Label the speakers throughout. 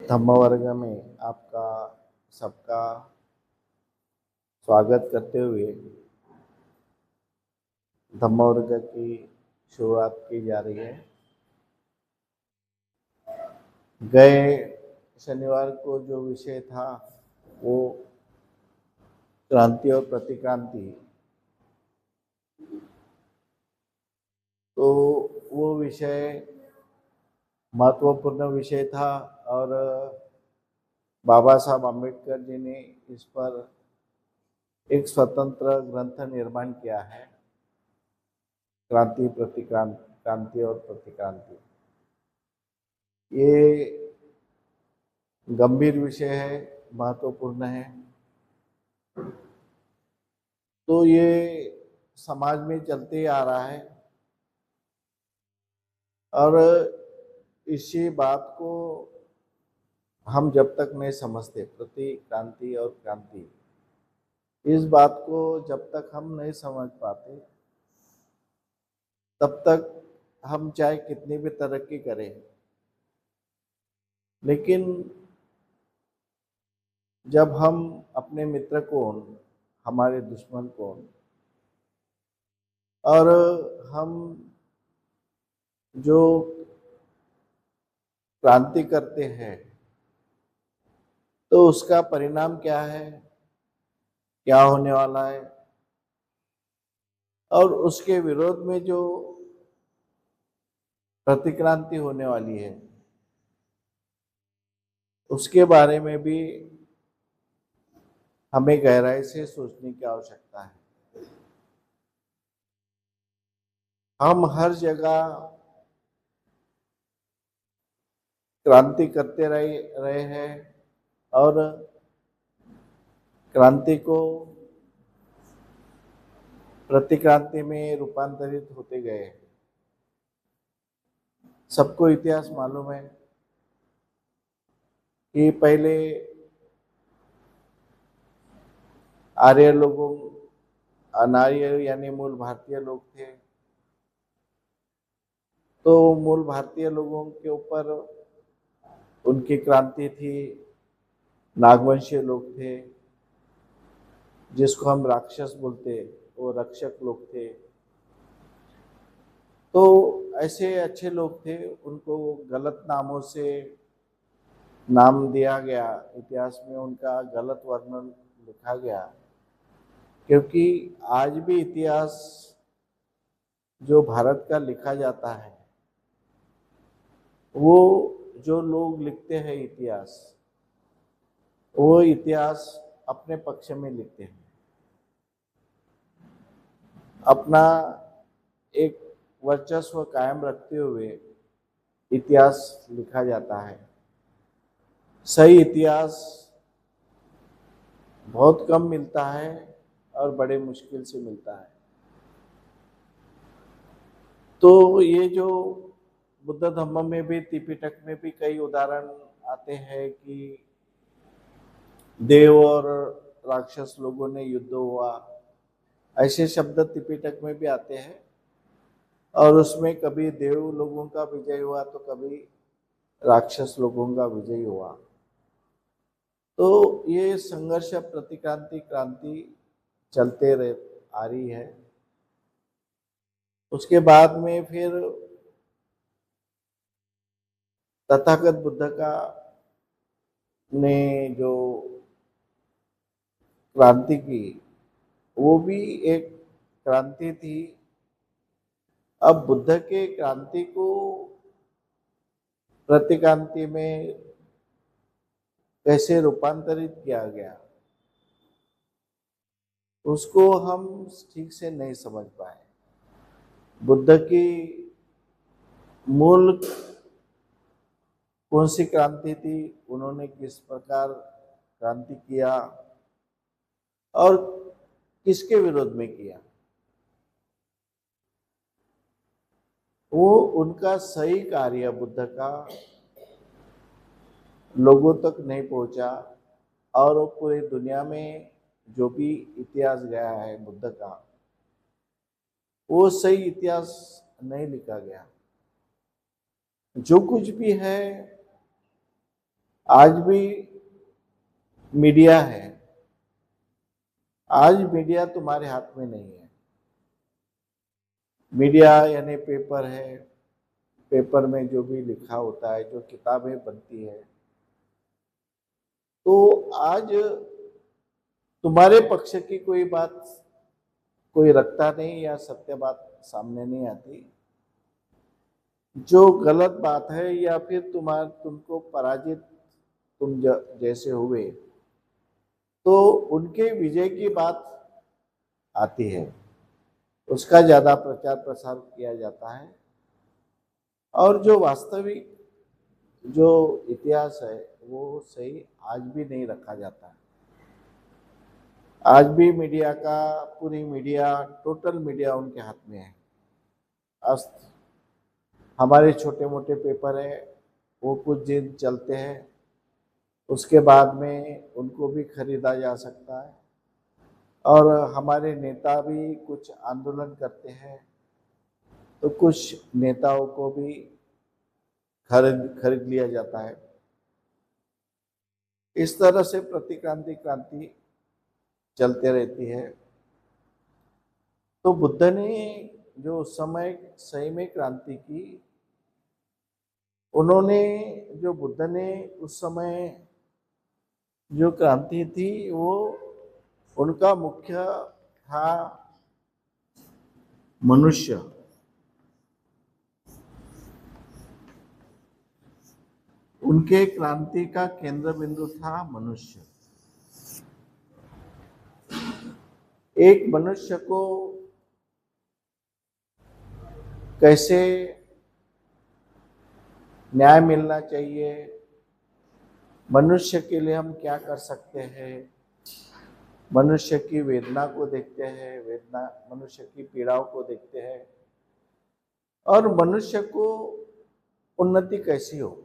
Speaker 1: धम्म वर्ग में आपका सबका स्वागत करते हुए धम्म वर्ग की शुरुआत की जा रही है। गए शनिवार को जो विषय था वो क्रांति और प्रतिक्रांति, तो वो विषय महत्वपूर्ण विषय था और बाबा साहब अम्बेडकर जी ने इस पर एक स्वतंत्र ग्रंथ निर्माण किया है, क्रांति प्रतिक्रांति, क्रांति और प्रतिक्रांति। ये गंभीर विषय है, महत्वपूर्ण है। तो ये समाज में चलते ही आ रहा है और इसी बात को हम जब तक नहीं समझते, प्रतिक्रांति और क्रांति, इस बात को जब तक हम नहीं समझ पाते तब तक हम चाहे कितनी भी तरक्की करें, लेकिन जब हम अपने मित्र कौन, हमारे दुश्मन कौन, और हम जो क्रांति करते हैं तो उसका परिणाम क्या है, क्या होने वाला है, और उसके विरोध में जो प्रतिक्रांति होने वाली है उसके बारे में भी हमें गहराई से सोचने की आवश्यकता है। हम हर जगह क्रांति करते रहे हैं और क्रांति को प्रतिक्रांति में रूपांतरित होते गए। सबको इतिहास मालूम है कि पहले आर्य लोगों, अनार्य यानी मूल भारतीय लोग थे, तो मूल भारतीय लोगों के ऊपर उनकी क्रांति थी। नागवंशीय लोग थे जिसको हम राक्षस बोलते, वो रक्षक लोग थे। तो ऐसे अच्छे लोग थे, उनको गलत नामों से नाम दिया गया, इतिहास में उनका गलत वर्णन लिखा गया, क्योंकि आज भी इतिहास जो भारत का लिखा जाता है वो जो लोग लिखते हैं इतिहास, वो इतिहास अपने पक्ष में लिखते हैं, अपना एक वर्चस्व कायम रखते हुए इतिहास लिखा जाता है। सही इतिहास बहुत कम मिलता है और बड़े मुश्किल से मिलता है। तो ये जो बुद्ध धम्म में भी, त्रिपिटक में भी कई उदाहरण आते हैं कि देव और राक्षस लोगों ने युद्ध हुआ, ऐसे शब्द त्रिपिटक में भी आते हैं। और उसमें कभी देव लोगों का विजय हुआ तो कभी राक्षस लोगों का विजय हुआ। तो ये संघर्ष, प्रतिक्रांति, क्रांति चलते रह आ रही है। उसके बाद में फिर तथागत बुद्ध का ने जो क्रांति की, वो भी एक क्रांति थी। अब बुद्ध के क्रांति को प्रतिक्रांति में कैसे रूपांतरित किया गया उसको हम ठीक से नहीं समझ पाए। बुद्ध की मूल कौन सी क्रांति थी, उन्होंने किस प्रकार क्रांति किया और किसके विरोध में किया, वो उनका सही कार्य बुद्ध का लोगों तक नहीं पहुंचा। और वो पूरी दुनिया में जो भी इतिहास गया है बुद्ध का, वो सही इतिहास नहीं लिखा गया। जो कुछ भी है आज भी मीडिया है, आज मीडिया तुम्हारे हाथ में नहीं है। मीडिया यानी पेपर है, पेपर में जो भी लिखा होता है, जो किताबें बनती है, तो आज तुम्हारे पक्ष की कोई बात कोई रखता नहीं या सत्य बात सामने नहीं आती। जो गलत बात है या फिर तुमको पराजित जैसे हुए तो उनके विजय की बात आती है, उसका ज्यादा प्रचार प्रसार किया जाता है। और जो वास्तविक जो इतिहास है वो सही आज भी नहीं रखा जाता है। आज भी मीडिया का पूरी मीडिया टोटल मीडिया उनके हाथ में है। अस्त हमारे छोटे मोटे पेपर है वो कुछ दिन चलते हैं, उसके बाद में उनको भी खरीदा जा सकता है। और हमारे नेता भी कुछ आंदोलन करते हैं तो कुछ नेताओं को भी खरीद लिया जाता है। इस तरह से प्रतिक्रांति क्रांति चलते रहती है। तो बुद्ध ने जो उस समय सही में क्रांति की, उन्होंने जो बुद्ध ने उस समय जो क्रांति थी वो उनका मुख्य था मनुष्य। उनके क्रांति का केंद्र बिंदु था मनुष्य। एक मनुष्य को कैसे न्याय मिलना चाहिए, मनुष्य के लिए हम क्या कर सकते हैं, मनुष्य की वेदना को देखते हैं, वेदना मनुष्य की पीड़ाओं को देखते हैं, और मनुष्य को उन्नति कैसी हो,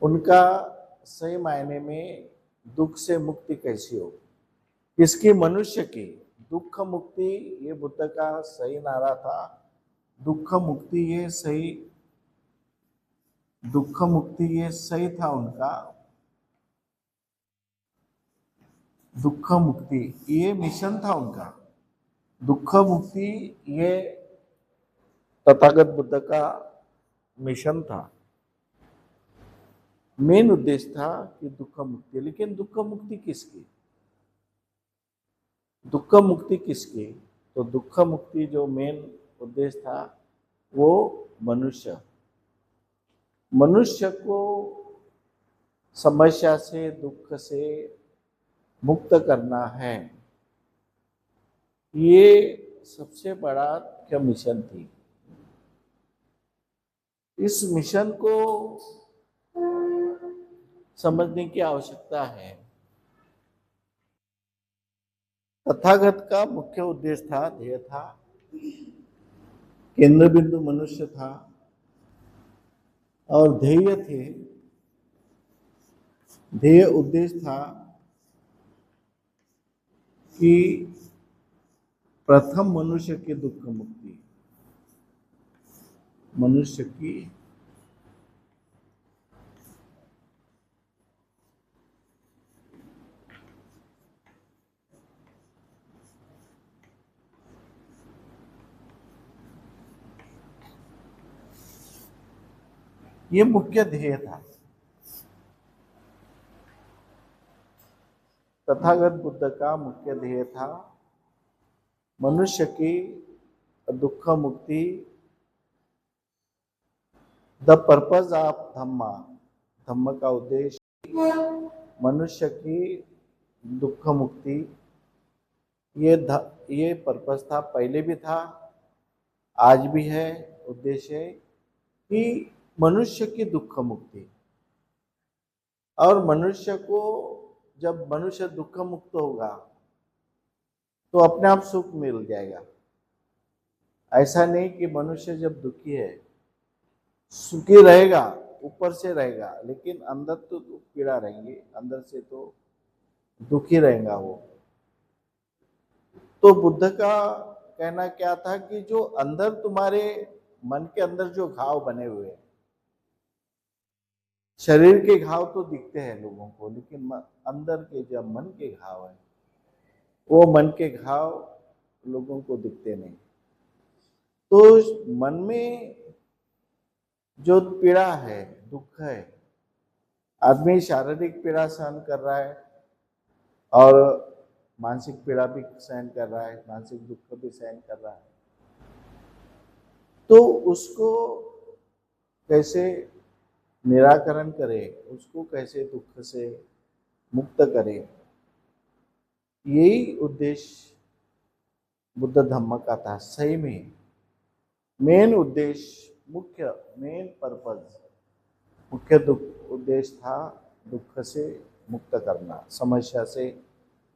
Speaker 1: उनका सही मायने में दुख से मुक्ति कैसी हो, किसकी, मनुष्य की दुख मुक्ति। ये बुद्ध का सही नारा था, दुख मुक्ति। ये सही दुख मुक्ति ये सही था उनका। दुख मुक्ति ये मिशन था उनका। दुख मुक्ति ये तथागत बुद्ध का मिशन था, मेन उद्देश्य था कि दुख मुक्ति। लेकिन दुख मुक्ति किसकी, दुख मुक्ति किसकी? तो दुख मुक्ति जो मेन उद्देश्य था वो मनुष्य मनुष्य को समस्या से, दुख से मुक्त करना है। ये सबसे बड़ा क्या मिशन थी। इस मिशन को समझने की आवश्यकता है। तथागत का मुख्य उद्देश्य था, ध्येय था, केंद्र बिंदु मनुष्य था और ध्येय उद्देश्य था कि प्रथम मनुष्य की दुख मुक्ति, मनुष्य की ये मुख्य ध्येय था। तथागत बुद्ध का मुख्य ध्येय था मनुष्य की दुख मुक्ति। द पर्पज ऑफ धम्मा, धम्म का उद्देश्य मनुष्य की दुख मुक्ति। ये पर्पज था, पहले भी था, आज भी है। उद्देश्य है कि मनुष्य की दुख मुक्ति। और मनुष्य को, जब मनुष्य दुख मुक्त होगा तो अपने आप सुख मिल जाएगा। ऐसा नहीं कि मनुष्य जब दुखी है सुखी रहेगा, ऊपर से रहेगा, लेकिन अंदर तो पीड़ा रहेंगी, अंदर से तो दुखी रहेगा वो। तो बुद्ध का कहना क्या था कि जो अंदर तुम्हारे मन के अंदर जो घाव बने हुए, शरीर के घाव तो दिखते हैं लोगों को, लेकिन अंदर के जो मन के घाव है, वो मन के घाव लोगों को दिखते नहीं। तो मन में जो पीड़ा है, दुख है, आदमी शारीरिक पीड़ा सहन कर रहा है और मानसिक पीड़ा भी सहन कर रहा है, मानसिक दुख भी सहन कर रहा है। तो उसको कैसे निराकरण करे, उसको कैसे दुख से मुक्त करे, यही उद्देश्य बुद्ध धम्म का था। सही में मेन उद्देश्य, मेन पर्पज, मुख्य उद्देश्य था दुख से मुक्त करना, समस्या से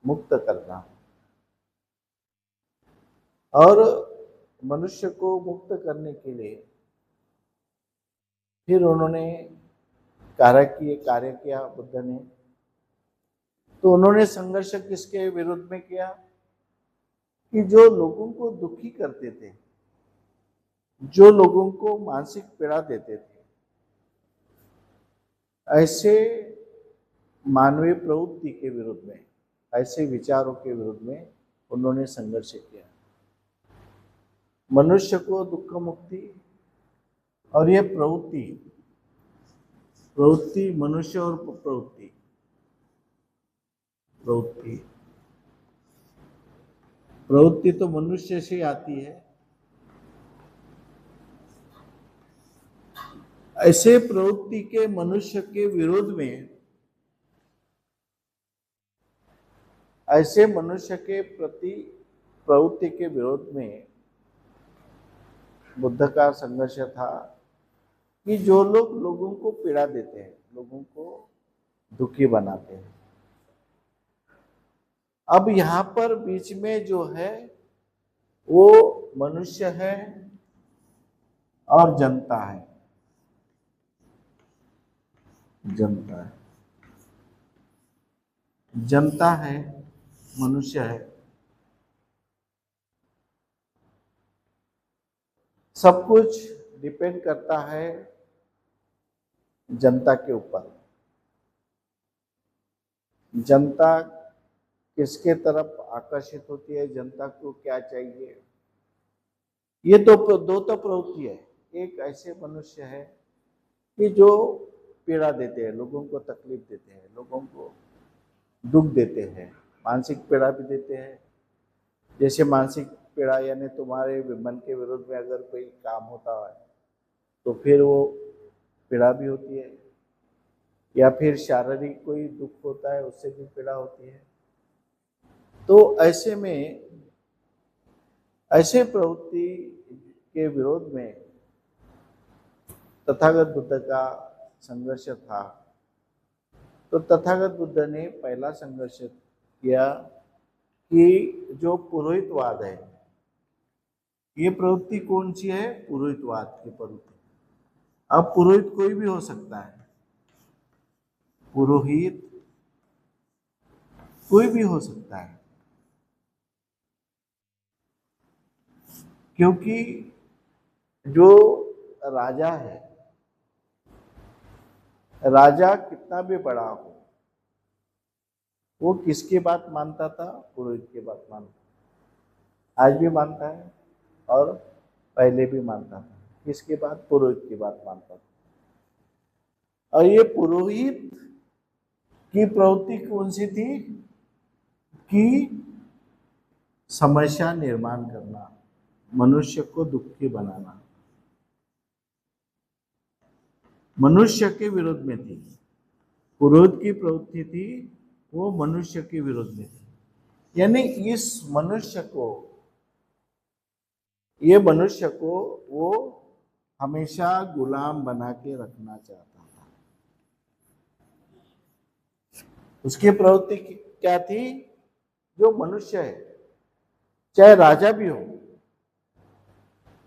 Speaker 1: मुक्त करना। और मनुष्य को मुक्त करने के लिए फिर उन्होंने कार्य किया बुद्ध ने। तो उन्होंने संघर्ष किसके विरुद्ध में किया? कि जो लोगों को दुखी करते थे, जो लोगों को मानसिक पीड़ा देते थे, ऐसे मानवीय प्रवृत्ति के विरुद्ध में, ऐसे विचारों के विरुद्ध में उन्होंने संघर्ष किया। मनुष्य को दुख मुक्ति और ये प्रवृत्ति मनुष्य और प्रवृत्ति तो मनुष्य से आती है। ऐसे प्रवृत्ति के मनुष्य के विरोध में, ऐसे मनुष्य के प्रति प्रवृत्ति के विरोध में बुद्ध का संघर्ष था कि जो लोग लोगों को पीड़ा देते हैं, लोगों को दुखी बनाते हैं। अब यहाँ पर बीच में जो है वो मनुष्य है और जनता है। जनता है, मनुष्य है। सब कुछ डिपेंड करता है जनता के ऊपर। जनता किसके तरफ आकर्षित होती है, जनता को क्या चाहिए, ये तो दो तो प्रवृत्ति है। एक ऐसे मनुष्य है कि जो पीड़ा देते हैं, लोगों को तकलीफ देते हैं, लोगों को दुख देते हैं, मानसिक पीड़ा भी देते हैं। जैसे मानसिक पीड़ा यानी तुम्हारे मन के विरुद्ध में अगर कोई काम होता है तो फिर वो पीड़ा भी होती है, या फिर शारीरिक कोई दुख होता है उससे भी पीड़ा होती है। तो ऐसे में, ऐसे प्रवृत्ति के विरोध में तथागत बुद्ध का संघर्ष था। तो तथागत बुद्ध ने पहला संघर्ष किया कि जो पुरोहितवाद है, ये प्रवृत्ति कौन सी है? पुरोहितवाद की प्रवृत्ति। अब पुरोहित कोई भी हो सकता है, पुरोहित कोई भी हो सकता है, क्योंकि जो राजा है, राजा कितना भी बड़ा हो, वो किसकी बात मानता था? पुरोहित की बात मानता। आज भी मानता है और पहले भी मानता था। किसकी बात? पुरोहित की बात मानता था। और ये पुरोहित की प्रवृत्ति कौन सी थी? कि समस्या निर्माण करना, मनुष्य को दुखी बनाना, मनुष्य के विरोध में थी। पुरोहित की प्रवृत्ति थी, वो मनुष्य के विरोध में थी। यानी इस मनुष्य को, ये मनुष्य को वो हमेशा गुलाम बना के रखना चाहता था। उसकी प्रवृत्ति क्या थी? जो मनुष्य है, चाहे राजा भी हो,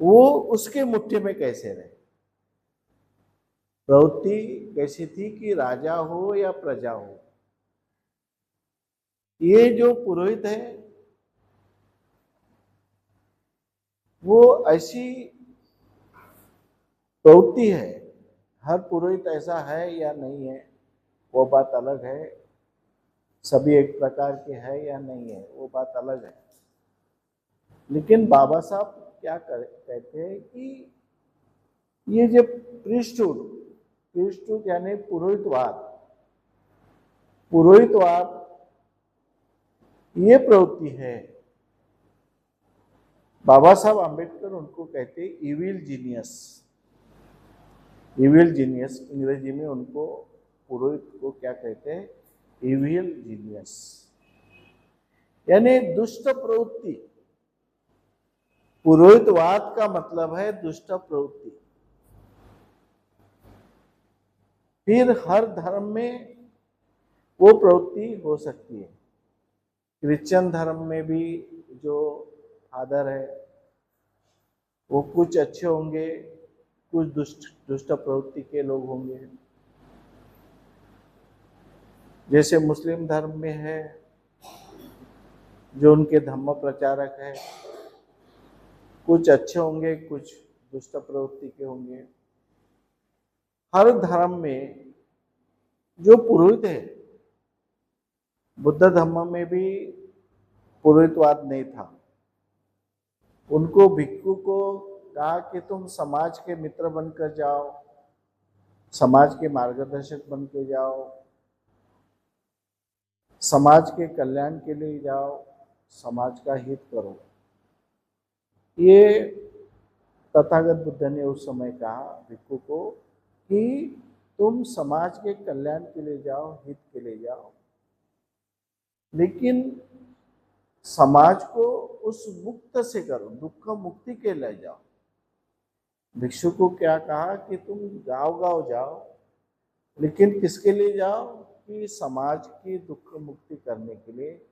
Speaker 1: वो उसके मुट्ठी में कैसे रहे। प्रवृत्ति कैसी थी कि राजा हो या प्रजा हो, ये जो पुरोहित है वो ऐसी प्रवृत्ति है, हर पुरोहित ऐसा है या नहीं है वो बात अलग है, सभी एक प्रकार के है या नहीं है वो बात अलग है। लेकिन बाबा साहब क्या कहते हैं कि ये जो प्रीस्टहुड यानी पुरोहितवाद ये प्रवृत्ति है। बाबा साहब आम्बेडकर उनको कहते हैं इविल जीनियस, अंग्रेजी में उनको पुरोहित को क्या कहते हैं, इविल जीनियस, यानी दुष्ट प्रवृत्ति। पुरोहितवाद का मतलब है दुष्ट प्रवृत्ति। फिर हर धर्म में वो प्रवृत्ति हो सकती है। क्रिश्चियन धर्म में भी जो फादर है वो कुछ अच्छे होंगे, कुछ दुष्ट प्रवृत्ति के लोग होंगे। जैसे मुस्लिम धर्म में है जो उनके धम्म प्रचारक है, कुछ अच्छे होंगे, कुछ दुष्ट प्रवृत्ति के होंगे। हर धर्म में जो पुरोहित है, बुद्ध धर्म में भी पुरोहितवाद नहीं था। उनको भिक्षु को कहा कि तुम समाज के मित्र बनकर जाओ, समाज के मार्गदर्शक बनकर जाओ, समाज के कल्याण के लिए जाओ, समाज का हित करो। ये तथागत बुद्ध ने उस समय कहा भिक्षु को कि तुम समाज के कल्याण के लिए जाओ, हित के लिए जाओ, लेकिन समाज को उस मुक्त से करो, दुख मुक्ति के लिए जाओ। भिक्षु को क्या कहा कि तुम गांव जाओ, लेकिन किसके लिए जाओ, कि समाज की दुख मुक्ति करने के लिए,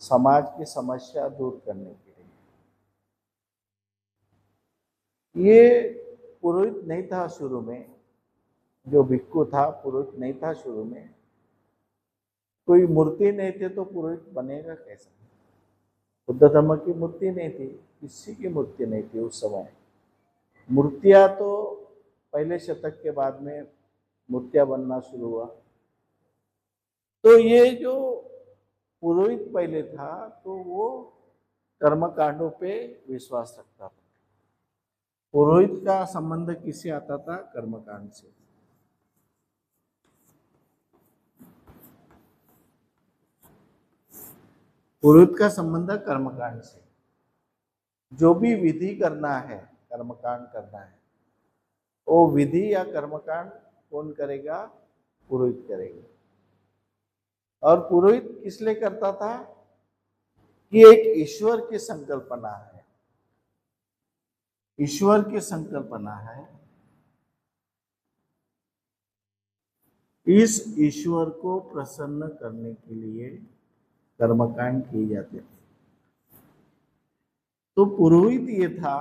Speaker 1: समाज की समस्या दूर करने के लिए। ये पुरोहित नहीं था शुरू में, जो भिक्षु था पुरोहित नहीं था शुरू में। कोई मूर्ति नहीं थे तो पुरोहित बनेगा कैसा? बुद्ध धर्म की मूर्ति नहीं थी, किसी की मूर्ति नहीं थी उस समय। मूर्तियां तो पहले शतक के बाद में मूर्तियां बनना शुरू हुआ। तो ये जो पुरोहित पहले था तो वो कर्मकांडों पे विश्वास रखता था। पुरोहित का संबंध किससे आता था? कर्मकांड से। पुरोहित का संबंध कर्मकांड से। जो भी विधि करना है, कर्मकांड करना है, वो विधि या कर्मकांड कौन करेगा? पुरोहित करेगा। और पुरोहित किस लिए करता था? कि एक ईश्वर की संकल्पना है, ईश्वर की संकल्पना है, इस ईश्वर को प्रसन्न करने के लिए कर्मकांड किए जाते थे। तो पुरोहित ये था,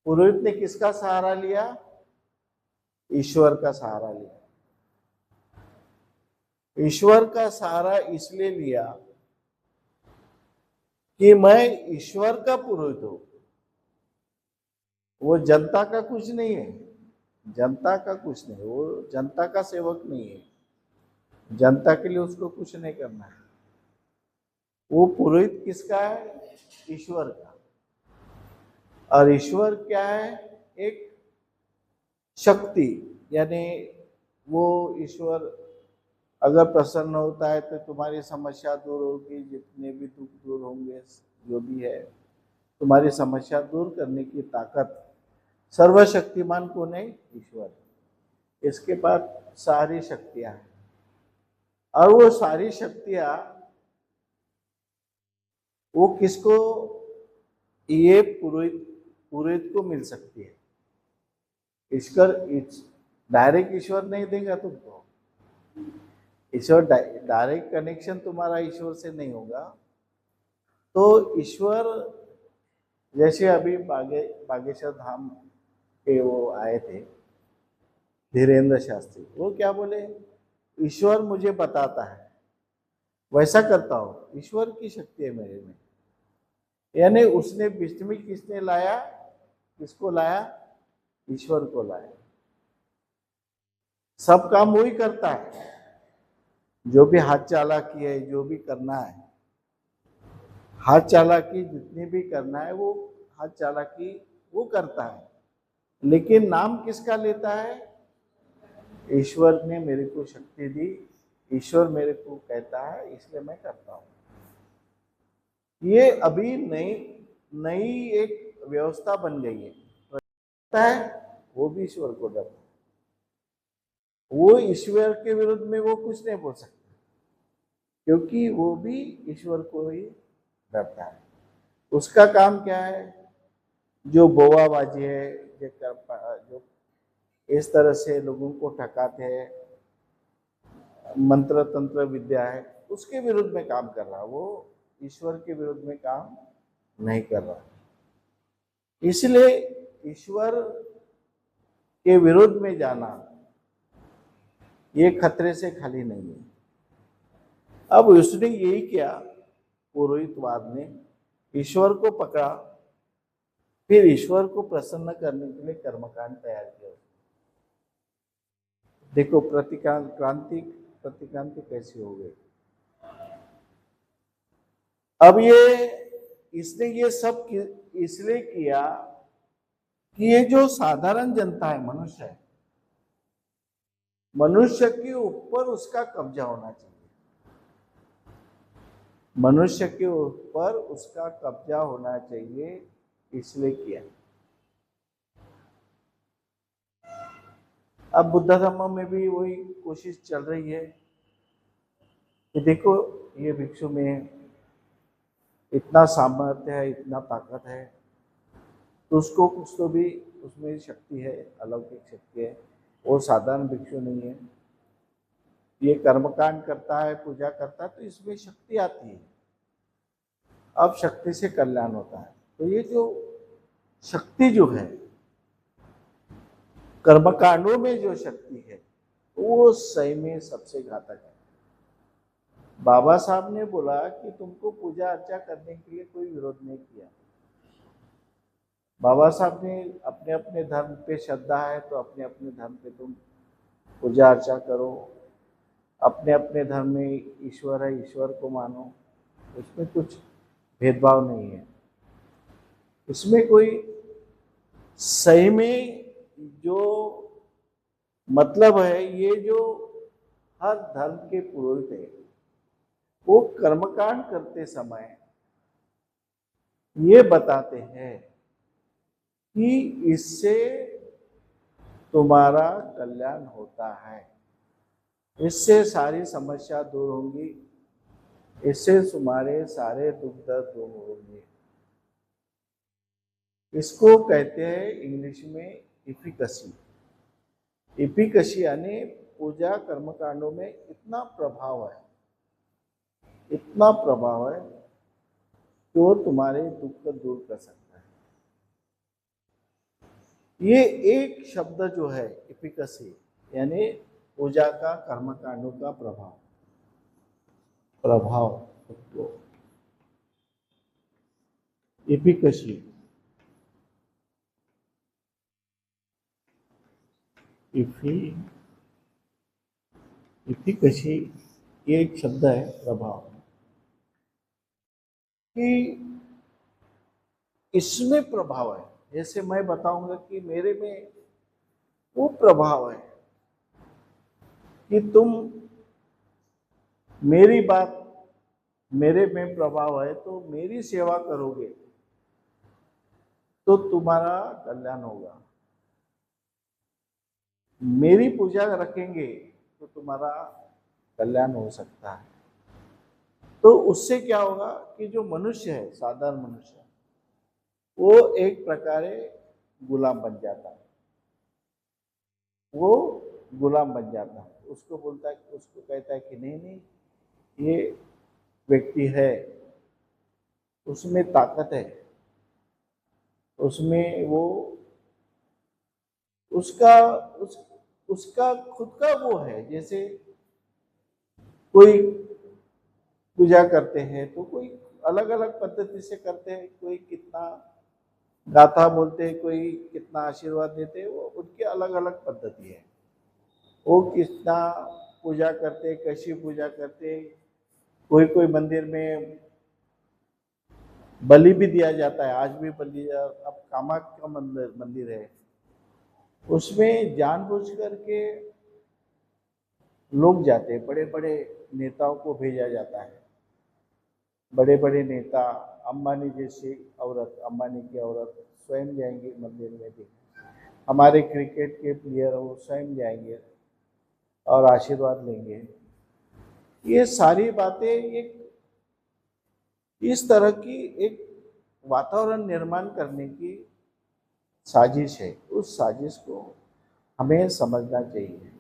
Speaker 1: पुरोहित ने किसका सहारा लिया? ईश्वर का सहारा लिया। ईश्वर का सहारा इसलिए लिया कि मैं ईश्वर का पुरोहित हूं। वो जनता का कुछ नहीं है, जनता का कुछ नहीं, वो जनता का सेवक नहीं है, जनता के लिए उसको कुछ नहीं करना है। वो पुरोहित किसका है? ईश्वर का। और ईश्वर क्या है? एक शक्ति, यानी वो ईश्वर अगर प्रसन्न होता है तो तुम्हारी समस्या दूर होगी, जितने भी दुख दूर होंगे, जो भी है, तुम्हारी समस्या दूर करने की ताकत सर्वशक्तिमान कौन है? ईश्वर। इसके बाद सारी शक्तियां हैं, और वो सारी शक्तियां वो किसको? ये पुरोहित को मिल सकती है। ईश्वर डायरेक्ट ईश्वर नहीं देगा तुमको। ईश्वर डायरेक्ट कनेक्शन तुम्हारा ईश्वर से नहीं होगा। तो ईश्वर, जैसे अभी बागेश्वर धाम के वो आए थे धीरेन्द्र शास्त्री, वो क्या बोले? ईश्वर मुझे बताता है, वैसा करता हूं, ईश्वर की शक्ति है मेरे में। यानी उसने विष्णु किसने लाया? किसको लाया? ईश्वर को लाया। सब काम वही करता है, जो भी हाथ चालाकी है, जो भी करना है, हाथ चालाकी जितनी भी करना है वो हाथ चालाकी वो करता है, लेकिन नाम किसका लेता है? ईश्वर ने मेरे को शक्ति दी, ईश्वर मेरे को कहता है इसलिए मैं करता हूँ। ये अभी नई नई एक व्यवस्था बन गई है, वो भी ईश्वर को डरता है, वो ईश्वर के विरुद्ध में वो कुछ नहीं बोल सकता, क्योंकि वो भी ईश्वर को ही डरता है। उसका काम क्या है? जो बोवाबाजी है, जो इस तरह से लोगों को ठकाते हैं, मंत्र तंत्र विद्या है, उसके विरुद्ध में काम कर रहा, वो ईश्वर के विरुद्ध में काम नहीं कर रहा। इसलिए ईश्वर के विरुद्ध में जाना ये खतरे से खाली नहीं है। अब उसने यही किया, पुरोहितवाद ने ईश्वर को पकड़ा, फिर ईश्वर को प्रसन्न करने के लिए कर्मकांड तैयार किया। देखो प्रतिक्रांति कैसी हो गई। अब इसने ये सब इसलिए किया कि ये जो साधारण जनता है, मनुष्य के ऊपर उसका कब्जा होना चाहिए, मनुष्य के ऊपर उसका कब्जा होना चाहिए, इसलिए किया। अब बुद्ध धर्म में भी वही कोशिश चल रही है कि देखो ये भिक्षु में इतना सामर्थ्य है, इतना ताकत है, तो उसको कुछ तो भी उसमें शक्ति है, अलौकिक शक्ति है, वो साधारण भिक्षु नहीं है, ये कर्मकांड करता है, पूजा करता है, तो इसमें शक्ति आती है। अब शक्ति से कल्याण होता है। तो ये जो शक्ति जो है, कर्मकांडों में जो शक्ति है, वो सही में सबसे घातक है। बाबा साहब ने बोला कि तुमको पूजा अर्चा करने के लिए कोई विरोध नहीं किया। बाबा साहब ने अपने अपने धर्म पे श्रद्धा है तो अपने अपने धर्म पे तुम पूजा अर्चा करो, अपने अपने धर्म में ईश्वर है, ईश्वर को मानो, उसमें कुछ भेदभाव नहीं है। इसमें कोई सही में जो मतलब है, ये जो हर धर्म के पुरोहित है वो कर्मकांड करते समय ये बताते हैं कि इससे तुम्हारा कल्याण होता है, इससे सारी समस्या दूर होंगी, इससे तुम्हारे सारे दुख दर्द दूर होंगे। इसको कहते हैं इंग्लिश में इफिकसी। इफिकसी यानी पूजा कर्मकांडों में इतना प्रभाव है, इतना प्रभाव है कि वो तुम्हारे दुख को दूर कर सकता है। ये एक शब्द जो है इफिकसी, यानी पूजा का कर्मकांडों का प्रभाव इफिकसी, इफिकसी ये एक शब्द है, प्रभाव, कि इसमें प्रभाव है। जैसे मैं बताऊंगा कि मेरे में वो प्रभाव है कि तुम मेरी बात, मेरे में प्रभाव है तो मेरी सेवा करोगे तो तुम्हारा कल्याण होगा, मेरी पूजा रखेंगे तो तुम्हारा कल्याण हो सकता है। तो उससे क्या होगा कि जो मनुष्य है, साधारण मनुष्य, वो एक प्रकार गुलाम बन जाता है, वो गुलाम बन जाता है। उसको बोलता है, उसको कहता है कि नहीं ये व्यक्ति है, उसमें ताकत है, उसमें वो उसका खुद का वो है। जैसे कोई पूजा करते हैं तो कोई अलग अलग पद्धति से करते हैं, कोई कितना गाथा बोलते हैं, कोई कितना आशीर्वाद देते हैं, वो उनकी अलग अलग पद्धति है। वो कितना पूजा करते, कैसी पूजा करते। कोई कोई मंदिर में बलि भी दिया जाता है, आज भी बलि। अब कामाख्या मंदिर मंदिर है, उसमें जानबूझ करके लोग जाते हैं, बड़े बड़े नेताओं को भेजा जाता है। बड़े बड़े नेता, अंबानी जैसी औरत, अंबानी की औरत स्वयं जाएंगे मंदिर में भी। हमारे क्रिकेट के प्लेयर वो स्वयं जाएंगे और आशीर्वाद लेंगे। ये सारी बातें एक इस तरह की एक वातावरण निर्माण करने की साजिश है। उस साजिश को हमें समझना चाहिए।